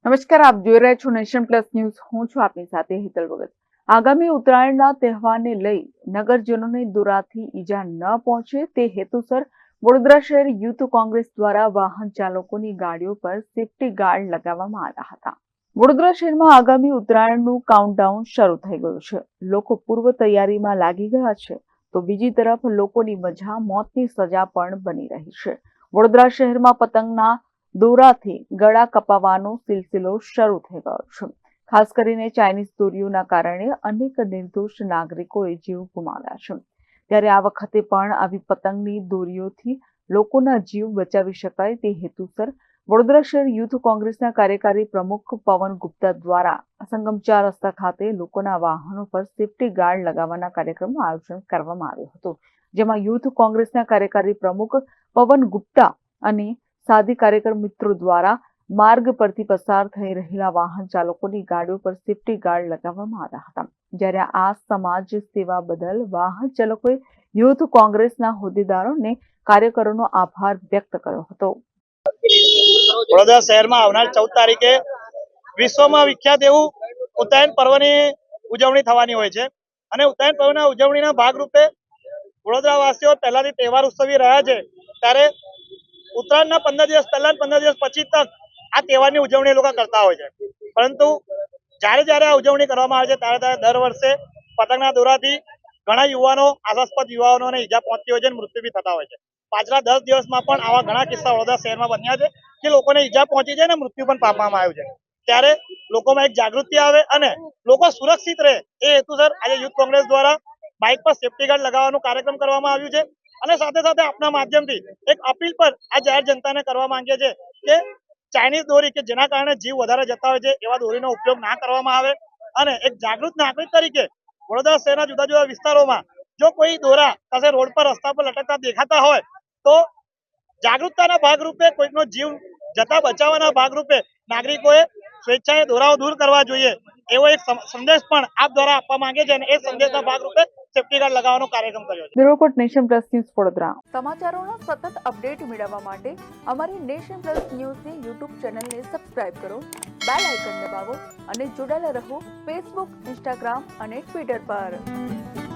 નમસ્કાર, આપ જોઈ રહ્યા છો નેશન પ્લસ ન્યૂઝ. હું છું આપની સાથે હિતલ ભગત. આગામી ઉત્તરાયણના તહેવારને લઈ નગરજનોને દોરાથી ઈજા ન પહોંચે તે હેતુસર વડોદરા શહેર યુથ કોંગ્રેસ દ્વારા વાહન ચાલકોની ગાડીઓ પર સેફટી ગાર્ડ લગાવવામાં આવ્યા હતા. વડોદરા શહેરમાં આગામી ઉત્તરાયણનું કાઉન્ટડાઉન શરૂ થઈ ગયું છે. લોકો પૂર્વ તૈયારીમાં લાગી ગયા છે, તો બીજી તરફ લોકોની મજા મોતની સજા પણ બની રહી છે. વડોદરા શહેરમાં પતંગના દોરાથી ગળા કપાવવાનો સિલસિલો શરૂ થઈ ગયો છે. ખાસ કરીને ચાઇનીઝ દોરીઓના કારણે અનેક નિર્દોષ નાગરિકોએ જીવ ગુમાવ્યા છે. ત્યારે આ વખતે પણ આવી પતંગની દોરીઓથી લોકોના જીવ બચાવી શકાય તે હેતુસર વડોદરા શહેર યુથ કોંગ્રેસના કાર્યકારી પ્રમુખ પવન ગુપ્તા દ્વારા સંગમ 4 રસ્તા ખાતે લોકોના વાહનો પર સેફટી ગાર્ડ લગાવવાના કાર્યક્રમનું આયોજન કરવામાં આવ્યું હતું, જેમાં યુથ કોંગ્રેસના કાર્યકારી પ્રમુખ પવન ગુપ્તા અને સાદી કાર્યકર મિત્રો દ્વારા માર્ગ પરથી પસાર થઈ રહેલા વાહન ચાલકોની ગાડીઓ પર સેફટી ગાર્ડ લગાવવામાં આવ્યા હતા. જ્યારે આ સમાજ સેવા બદલ વાહન ચાલકોએ યુથ કોંગ્રેસના હોદ્દેદારોને કાર્યકરોનો આભાર વ્યક્ત કર્યો હતો. વડોદરા શહેરમાં આવનાર 14 તારીખે વિશ્વમાં વિખ્યાત એવું ઉત્તરાયણ પર્વની ઉજવણી થવાની હોય છે અને ઉત્તરાયણ પર્વના ઉજવણીના ભાગરૂપે વડોદરાવાસીઓ પહેલાથી તહેવાર ઉત્સવી રહ્યા છે. ત્યારે ઉત્તરાયણના 15 દિવસ પહેલા 15 દિવસ પછી તક આ તહેવારની ઉજવણી લોકો કરતા હોય છે. પરંતુ જ્યારે આ ઉજવણી કરવામાં આવે છે ત્યારે દર વર્ષે પતંગના દોરાથી ઘણા યુવાનો, આશાસ્પદ યુવાનોને ઈજા પહોંચતી હોય છે અને મૃત્યુ બી થતા હોય છે. પાછલા 10 દિવસમાં પણ આવા ઘણા કિસ્સા વડોદરા શહેરમાં બન્યા છે કે લોકોને ઈજા પહોંચી છે અને મૃત્યુ પણ પામવામાં આવ્યું છે. ત્યારે લોકોમાં એક જાગૃતિ આવે અને લોકો સુરક્ષિત રહે એ હેતુસર આજે યુથ કોંગ્રેસ દ્વારા બાઇક પર સેફટી ગાર્ડ લગાવવાનું કાર્યક્રમ કરવામાં આવ્યું છે. અને સાથે સાથે આપના માધ્યમથી એક અપીલ પર આ જાહેર જનતાને કરવા માંગીએ છીએ કે ચાઇનીઝ દોરી કે જેના કારણે જીવ વધારે જતા હોય છે એવા દોરીનો ઉપયોગ ના કરવામાં આવે. અને એક જાગૃત નાગરિક તરીકે વડોદરા શહેરના જુદા જુદા વિસ્તારોમાં જો કોઈ દોરા કશે રોડ પર રસ્તા પર લટકતા દેખાતા હોય તો જાગૃતતાના ભાગરૂપે કોઈનો જીવ જતા બચાવવાના ભાગરૂપે નાગરિકોએ સ્વેચ્છાએ દોરાઓ દૂર કરવા જોઈએ એવો એક સંદેશ પણ આપ દ્વારા આપવા માંગે છે અને એ સંદેશના ભાગરૂપે સેફટી ગાર્ડ લગાવવાનો કાર્યક્રમ કર્યો છે. Bureau report, nation plus news, Vadodara. સમાચારોના સતત અપડેટ મેળવવા માટે અમારી નેશન પ્લસ ન્યૂઝની યુટ્યુબ ચેનલને સબસ્ક્રાઇબ કરો, બેલ આઇકન દબાવો અને જોડાયેલા રહો ફેસબુક, ઇન્સ્ટાગ્રામ અને ટ્વિટર પર.